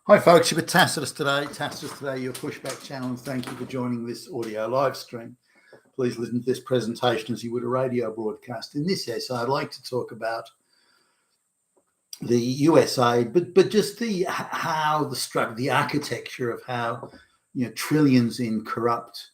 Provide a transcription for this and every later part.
Hi folks, you're with Tacitus today. Tacitus today, your pushback channel, and thank you for joining this audio live stream. Please listen to this presentation as you would a radio broadcast. In this essay, I'd like to talk about the USA, but just the architecture of how trillions in corrupt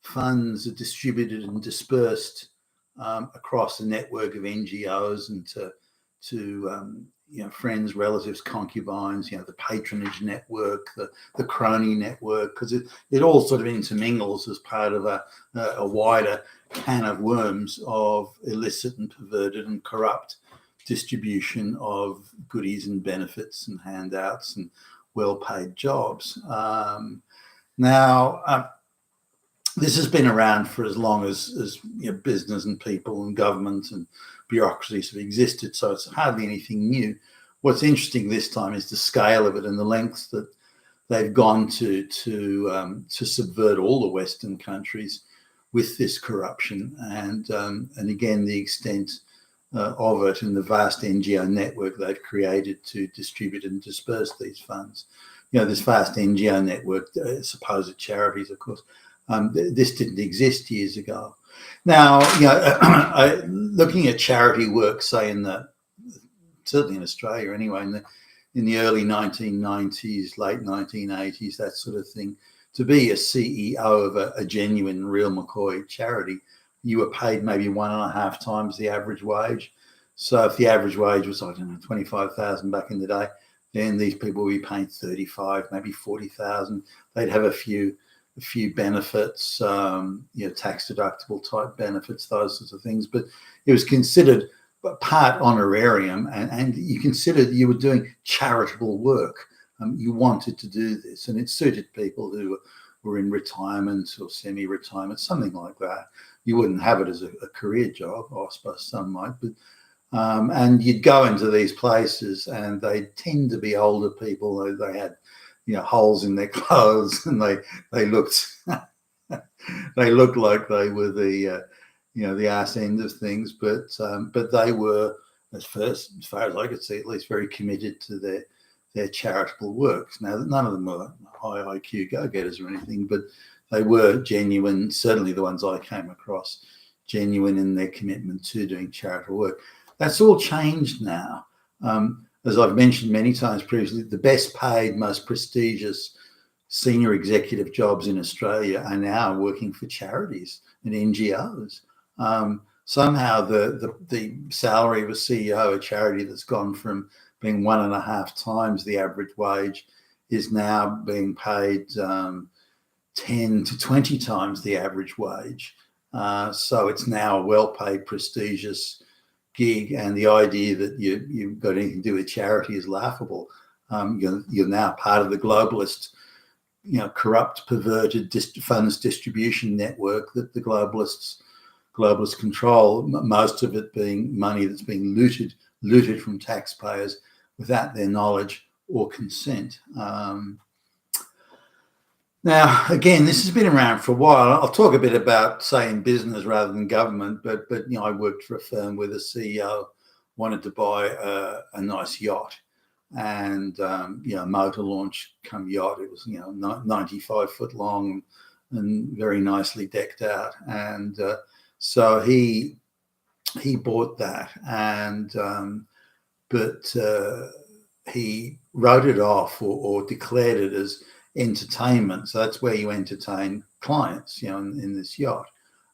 funds are distributed and dispersed across a network of NGOs and to friends, relatives, concubines, the patronage network, the crony network, because it all sort of intermingles as part of a wider can of worms of illicit and perverted and corrupt distribution of goodies and benefits and handouts and well-paid jobs. This has been around for as long as business and people and government and bureaucracies have existed, so it's hardly anything new. What's interesting this time is the scale of it and the lengths that they've gone to subvert all the Western countries with this corruption, and again the extent of it and the vast NGO network they've created to distribute and disperse these funds. This vast NGO network, supposed charities, of course. This didn't exist years ago. Now, looking at charity work, say certainly in Australia anyway, in the early 1990s, late 1980s, that sort of thing, to be a CEO of a genuine, real McCoy charity, you were paid maybe 1.5 times the average wage. So if the average wage was, 25,000 back in the day, then these people would be paying 35, maybe 40,000. They'd have a few benefits, tax deductible type benefits, those sorts of things. But it was considered part honorarium, and you considered you were doing charitable work. You wanted to do this, and it suited people who were in retirement or semi-retirement, something like that. You wouldn't have it as a career job, I suppose some might, but and you'd go into these places, and they tend to be older people. They had holes in their clothes, and they looked they looked like they were the arse end of things, but they were, as far as I could see, at least very committed to their charitable works. Now, none of them were high IQ go-getters or anything, but they were genuine, certainly the ones I came across, genuine in their commitment to doing charitable work. That's all changed now. As I've mentioned many times previously, the best paid, most prestigious senior executive jobs in Australia are now working for charities and NGOs. Somehow the salary of a CEO of a charity that's gone from being 1.5 times the average wage is now being paid 10 to 20 times the average wage. So it's now a well-paid, prestigious gig, and the idea that you've got anything to do with charity is laughable. You're now part of the globalist, corrupt, perverted funds distribution network that the globalists control. Most of it being money that's being looted from taxpayers without their knowledge or consent. Now, again, this has been around for a while. I'll talk a bit about, say, in business rather than government, but I worked for a firm where the CEO wanted to buy a nice yacht, and motor launch come yacht. It was 95 foot long and very nicely decked out, and so he bought that, and but he wrote it off or declared it as entertainment. So that's where you entertain clients, in this yacht.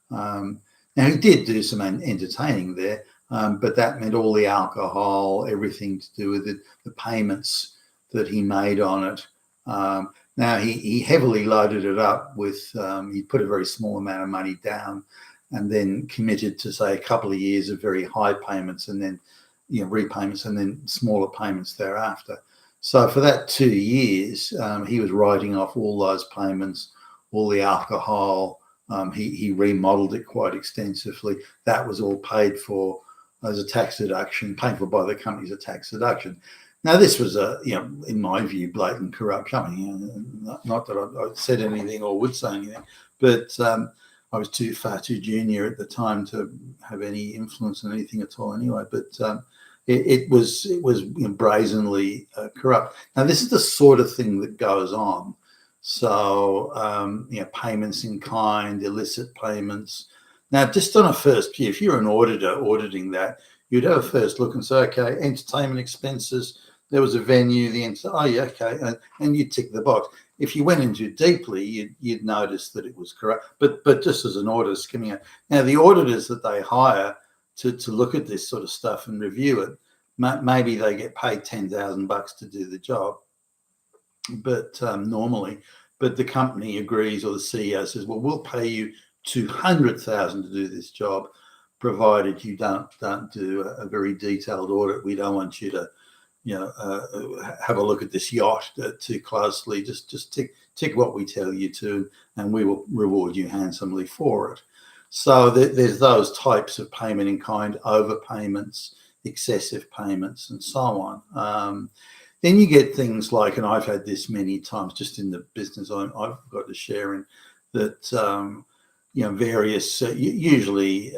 Now, he did do some entertaining there, but that meant all the alcohol, everything to do with it, the payments that he made on it. Now, he heavily loaded it up with, he put a very small amount of money down and then committed to, say, a couple of years of very high payments and then repayments and then smaller payments thereafter. So for that 2 years, he was writing off all those payments, all the alcohol. He remodeled it quite extensively. That was all paid for as a tax deduction, paid for by the company as a tax deduction. Now, this was in my view, blatant corruption. I mean, not that I said anything or would say anything, but I was far too junior at the time to have any influence on anything at all anyway. But it was brazenly corrupt. Now, this is the sort of thing that goes on. So, payments in kind, illicit payments. Now, just on a first view, if you're an auditor auditing that, you'd have a first look and say, okay, entertainment expenses, there was a venue, oh yeah, okay, and you tick the box. If you went into it deeply, you'd notice that it was corrupt. But just as an auditor skimming out. Now, the auditors that they hire to look at this sort of stuff and review it, maybe they get paid $10,000 to do the job, but normally, but the company agrees, or the CEO says, well, we'll pay you $200,000 to do this job, provided you don't do a very detailed audit. We don't want you to, have a look at this yacht too closely. Just tick what we tell you to, and we will reward you handsomely for it. So there's those types of payment in kind, overpayments, excessive payments, and so on. Then you get things like, and I've had this many times just in the business I've got to share in, that various, usually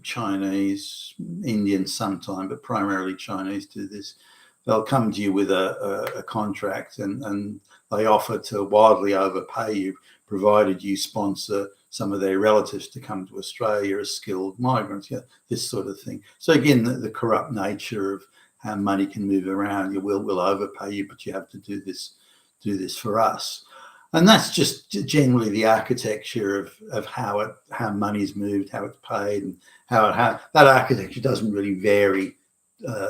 Chinese, Indian sometime, but primarily Chinese do this. They'll come to you with a contract, and they offer to wildly overpay you, provided you sponsor some of their relatives to come to Australia as skilled migrants, this sort of thing. So again, the corrupt nature of how money can move around. We'll overpay you, but you have to do this for us. And that's just generally the architecture of how money's moved, how it's paid, and how that architecture doesn't really vary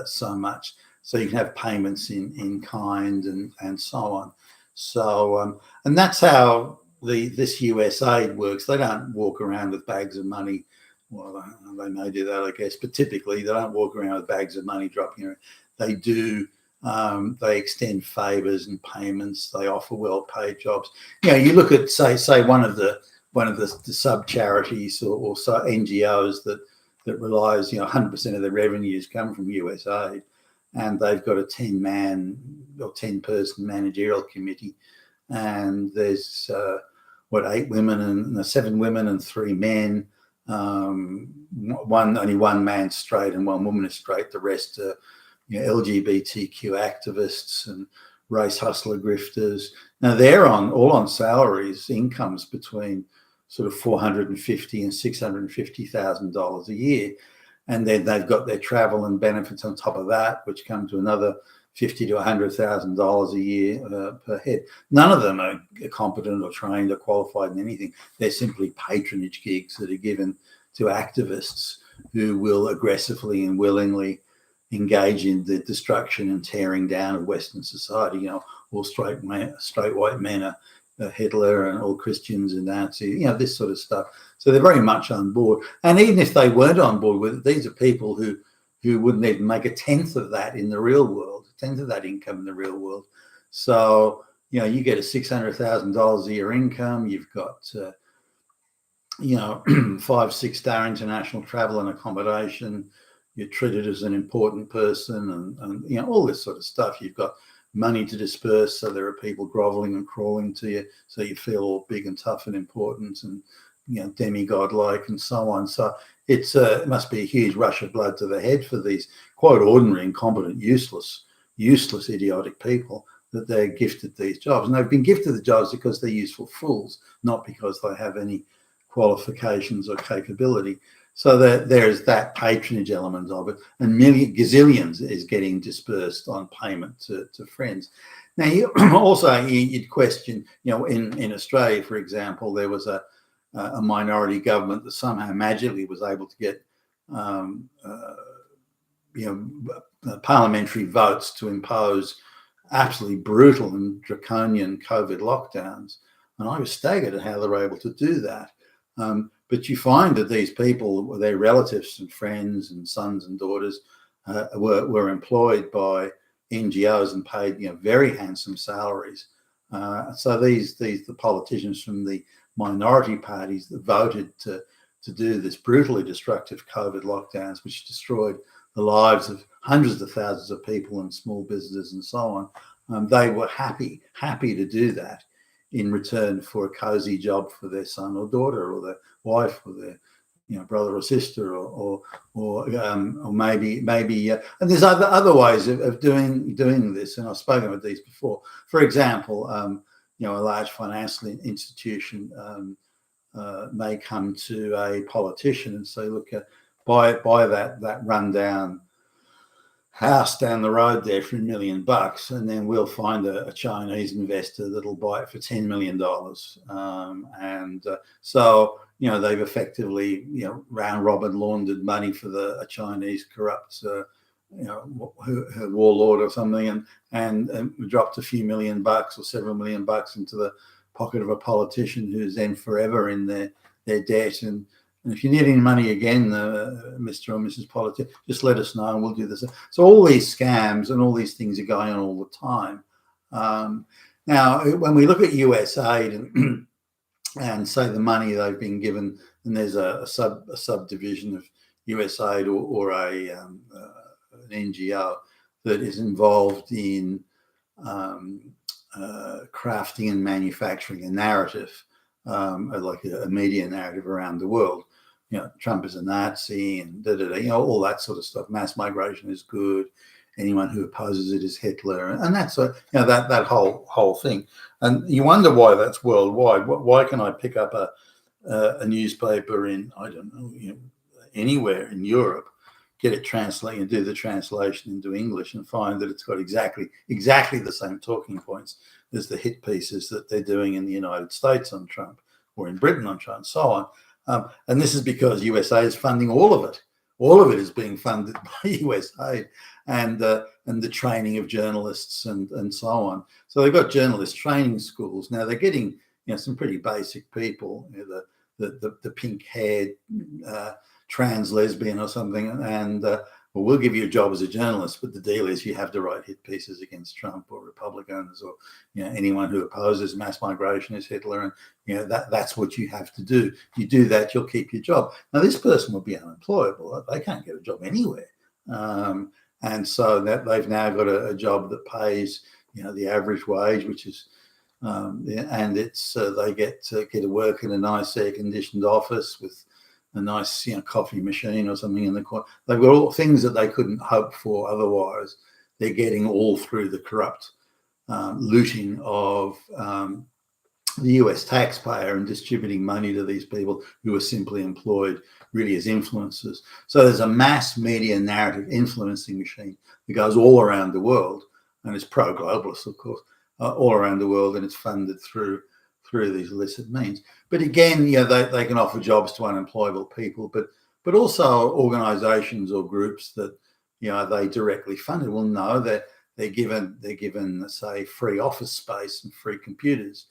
so much. So you can have payments in kind and so on. So and that's how this US aid works. They don't walk around with bags of money. Well, they may do that, I guess, but typically they don't walk around with bags of money dropping around. They do. They extend favors and payments. They offer well-paid jobs. You look at say one of the sub charities or so NGOs that relies, 100% of their revenues come from US aid, and they've got a 10-man or 10-person managerial committee, and there's 7 women and 3 men. Only one man straight and 1 woman is straight. The rest are LGBTQ activists and race hustler grifters. Now they're all on salaries, incomes between sort of $450,000 and $650,000 a year, and then they've got their travel and benefits on top of that, which come to another $50,000 to $100,000 a year per head. None of them are competent or trained or qualified in anything. They're simply patronage gigs that are given to activists who will aggressively and willingly engage in the destruction and tearing down of Western society. All straight white men are Hitler, and all Christians are Nazi, this sort of stuff. So they're very much on board. And even if they weren't on board with it, these are people who wouldn't even make a tenth of that in the real world, a tenth of that income in the real world. So, you get a $600,000 a year income, you've got, 5-6-star international travel and accommodation, you're treated as an important person, and all this sort of stuff. You've got money to disperse, so there are people groveling and crawling to you, so you feel all big and tough and important and demigod-like and so on. So it must be a huge rush of blood to the head for these quite ordinary, incompetent, useless, idiotic people that they're gifted these jobs. And they've been gifted the jobs because they're useful fools, not because they have any qualifications or capability. So there's that patronage element of it, and gazillions is getting dispersed on payment to friends. Now, you'd question, in Australia, for example, there was a minority government that somehow magically was able to get parliamentary votes to impose absolutely brutal and draconian COVID lockdowns. And I was staggered at how they were able to do that. But you find that these people, their relatives and friends and sons and daughters, were employed by NGOs and paid, very handsome salaries. So the politicians from the minority parties that voted to do this brutally destructive COVID lockdowns, which destroyed the lives of hundreds of thousands of people and small businesses and so on, they were happy to do that in return for a cozy job for their son or daughter or their wife or their brother or sister, or maybe and there's other ways of doing this, and I've spoken with these before. For example, a large financial institution may come to a politician and say, look, buy that rundown house down the road there for $1 million, and then we'll find a Chinese investor that'll buy it for $10 million. So they've effectively round robin laundered money for a Chinese corrupt warlord or something, and dropped a few $1 million or several $1 million into the pocket of a politician who's then forever in their debt. And if you need any money again, Mr. or Mrs. Politician, just let us know and we'll do this. So all these scams and all these things are going on all the time. Now, when we look at US aid and say the money they've been given, and there's a subdivision of US aid or an NGO that is involved in crafting and manufacturing a narrative, like a media narrative around the world. Trump is a Nazi and all that sort of stuff. Mass migration is good. Anyone who opposes it is Hitler, and that's that whole thing. And you wonder why that's worldwide. Why can I pick up a newspaper in anywhere in Europe, get it translated and do the translation into English, and find that it's got exactly the same talking points as the hit pieces that they're doing in the United States on Trump, or in Britain on Trump, and so on. And this is because USA is funding all of it. All of it is being funded by USA, and the training of journalists and so on. So they've got journalist training schools. Now they're getting some pretty basic people, the pink-haired trans lesbian or something, and we'll give you a job as a journalist, but the deal is you have to write hit pieces against Trump or Republicans or anyone who opposes mass migration is Hitler, and that's what you have to do. You do that, you'll keep your job. Now this person will be unemployable; they can't get a job anywhere, and so that they've now got a job that pays the average wage, which is and it's they get to work in a nice air-conditioned office with a nice coffee machine or something in the corner. They've got all things that they couldn't hope for otherwise. They're getting all through the corrupt looting of the US taxpayer and distributing money to these people who are simply employed really as influencers. So there's a mass media narrative influencing machine that goes all around the world, and it's pro-globalist, of course, all around the world, and it's funded through these illicit means. But again, they can offer jobs to unemployable people, but also organizations or groups that they directly funded will know that they're given say free office space and free computers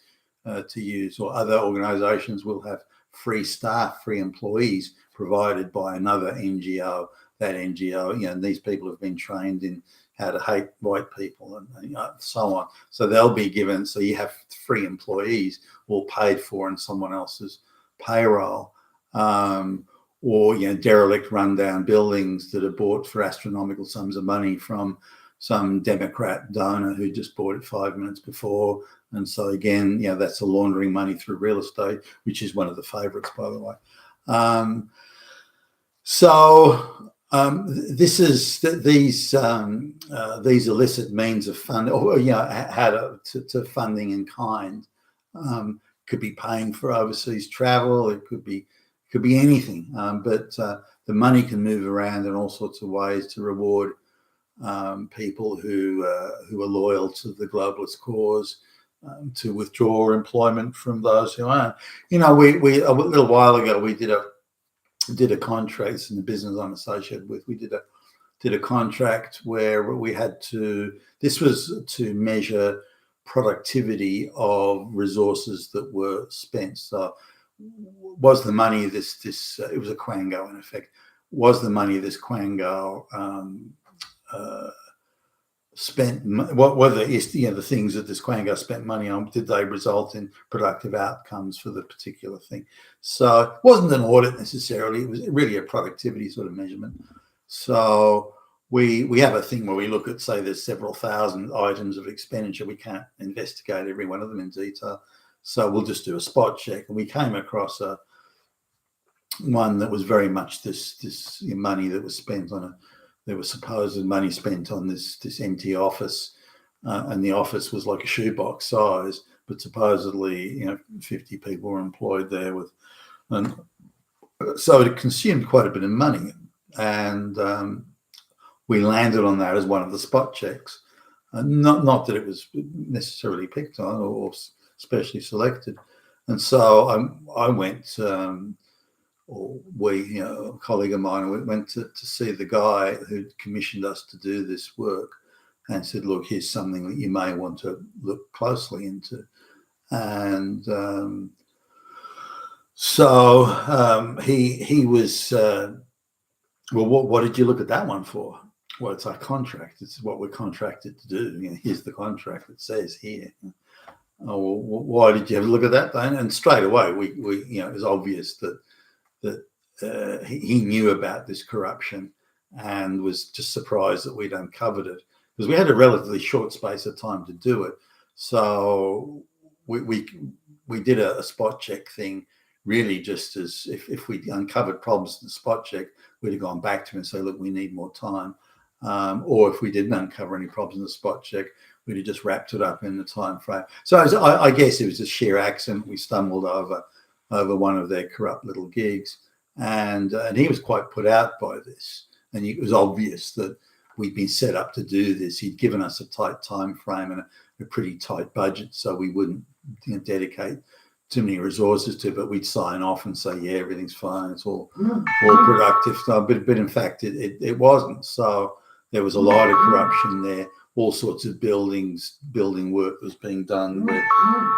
to use, or other organizations will have free staff, free employees provided by another NGO. That NGO, and these people have been trained in how to hate white people and so on. So they'll be given, so you have free employees all paid for on someone else's payroll, or derelict rundown buildings that are bought for astronomical sums of money from some Democrat donor who just bought it 5 minutes before. And so again, that's a laundering money through real estate, which is one of the favorites, by the way. This is these illicit means of funding, or how to funding in kind. Could be paying for overseas travel. It could be anything. But the money can move around in all sorts of ways to reward people who are loyal to the globalist cause, to withdraw employment from those who aren't. We a little while ago we did a contract in the business I'm associated with. We did a contract where we had to. This was to measure productivity of resources that were spent. So, was the money it was a quango in effect? Was the money this quango spent? What were the things that this quango spent money on? Did they result in productive outcomes for the particular thing? So it wasn't an audit necessarily. It was really a productivity sort of measurement. So we have a thing where we look at, say, there's several thousand items of expenditure. We can't investigate every one of them in detail. So we'll just do a spot check. And we came across one that was very much this money that was spent on there was supposed money spent on this empty office, and the office was like a shoebox size, but supposedly 50 people were employed there and so it consumed quite a bit of money, and we landed on that as one of the spot checks. Not that it was necessarily picked on or specially selected, and so I went. Or we, a colleague of mine, went to see the guy who commissioned us to do this work and said, look, here's something that you may want to look closely into. And so he was, well, what did you look at that one for? Well, it's our contract. It's what we're contracted to do. Here's the contract that says here. Oh, well, why did you have a look at that then? And straight away, we it was obvious that he knew about this corruption and was just surprised that we'd uncovered it, because we had a relatively short space of time to do it. So we did a spot check thing, really just as if we uncovered problems in the spot check, we'd have gone back to him and say, look, we need more time. Or if we didn't uncover any problems in the spot check, we'd have just wrapped it up in the time frame. So I guess it was a sheer accident. We stumbled over one of their corrupt little gigs, and he was quite put out by this, and it was obvious that we'd been set up to do this. He'd given us a tight time frame and a pretty tight budget, so we wouldn't dedicate too many resources to it, but we'd sign off and say, yeah, everything's fine, it's all productive. So, but in fact it wasn't. So there was a lot of corruption there. All sorts of building work was being done where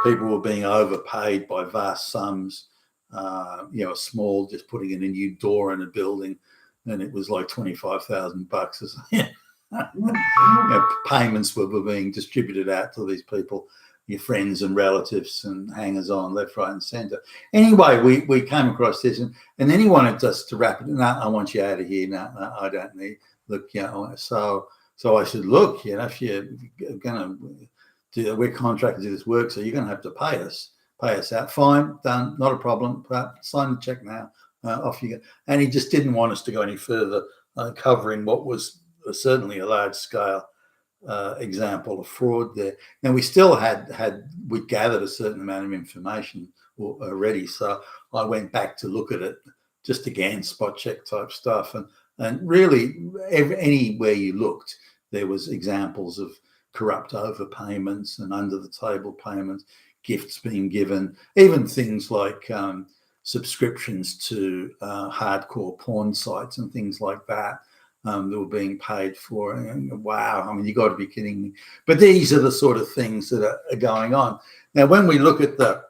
people were being overpaid by vast sums. A small, just putting in a new door in a building, and it was like $25,000. Payments were being distributed out to these people, your friends and relatives and hangers on left, right, and centre. Anyway, we came across this, and then he wanted us to wrap it. No, I want you out of here. No, I don't need. Look, So I said, look, if you're going to we're contracted to do this work, so you're going to have to pay us out. Fine, done, not a problem. Sign the check now. Off you go. And he just didn't want us to go any further, covering what was certainly a large scale example of fraud there. Now we still we gathered a certain amount of information already, so I went back to look at it, just again spot check type stuff, and really anywhere you looked, there was examples of corrupt overpayments and under the table payments, gifts being given, even things like subscriptions to hardcore porn sites and things like that that were being paid for. And wow, I mean, you got to be kidding me. But these are the sort of things that are going on. Now, when we look at the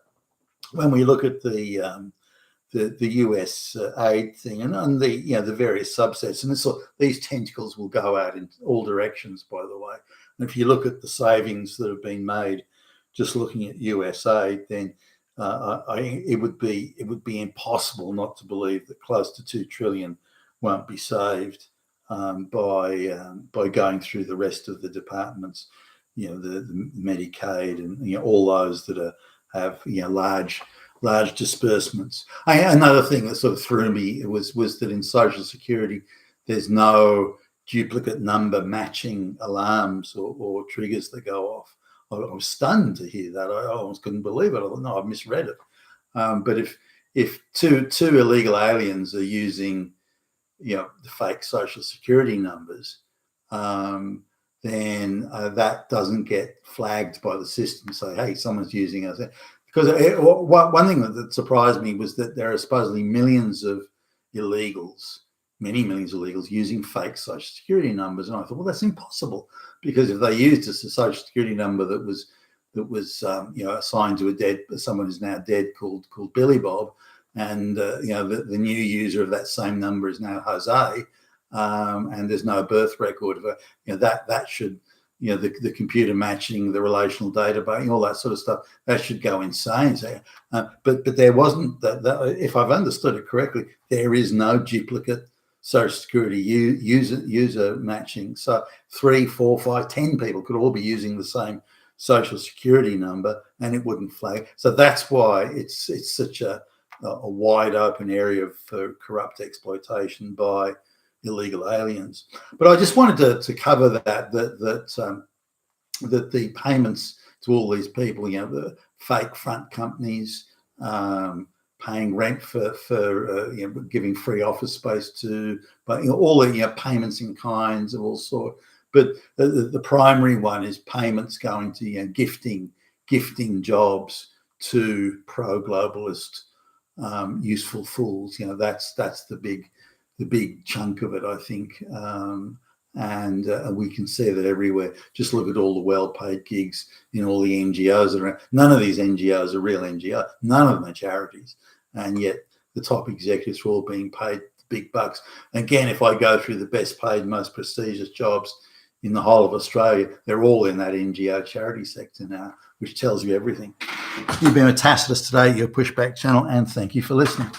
US aid thing and the various subsets, and these tentacles will go out in all directions, by the way. And if you look at the savings that have been made just looking at US aid, then it would be impossible not to believe that close to $2 trillion won't be saved by going through the rest of the departments, the Medicaid and all those that have large disbursements. Another thing that sort of threw me was that in Social Security, there's no duplicate number matching alarms or triggers that go off. I was stunned to hear that. I almost couldn't believe it. I thought, no, I've misread it. But if two illegal aliens are using, the fake Social Security numbers, then that doesn't get flagged by the system. Say, hey, someone's using us. Because one thing that surprised me was that there are supposedly millions of illegals, many millions of illegals using fake Social Security numbers. And I thought, well, that's impossible, because if they used a Social Security number that was assigned to someone who's now dead called Billy Bob, and the new user of that same number is now Jose, and there's no birth record of it, that should, the computer matching, the relational database, all that sort of stuff, that should go insane. So, but there wasn't that. If I've understood it correctly, there is no duplicate Social Security user matching. So 3, 4, 5, 10 people could all be using the same Social Security number, and it wouldn't flag. So that's why it's such a a wide open area for corrupt exploitation by illegal aliens. But I just wanted to cover that the payments to all these people, the fake front companies, paying rent for giving free office space to, but all the payments in kinds of all sorts. But the primary one is payments going to gifting jobs to pro-globalist useful fools. That's the big chunk of it, I think. And we can see that everywhere. Just look at all the well-paid gigs in all the NGOs around. None of these NGOs are real NGOs. None of them are charities, and yet the top executives are all being paid big bucks. Again, if I go through the best paid, most prestigious jobs in the whole of Australia, they're all in that NGO charity sector now, which tells you everything. You've been with Tacitus today, your Pushback channel, and thank you for listening.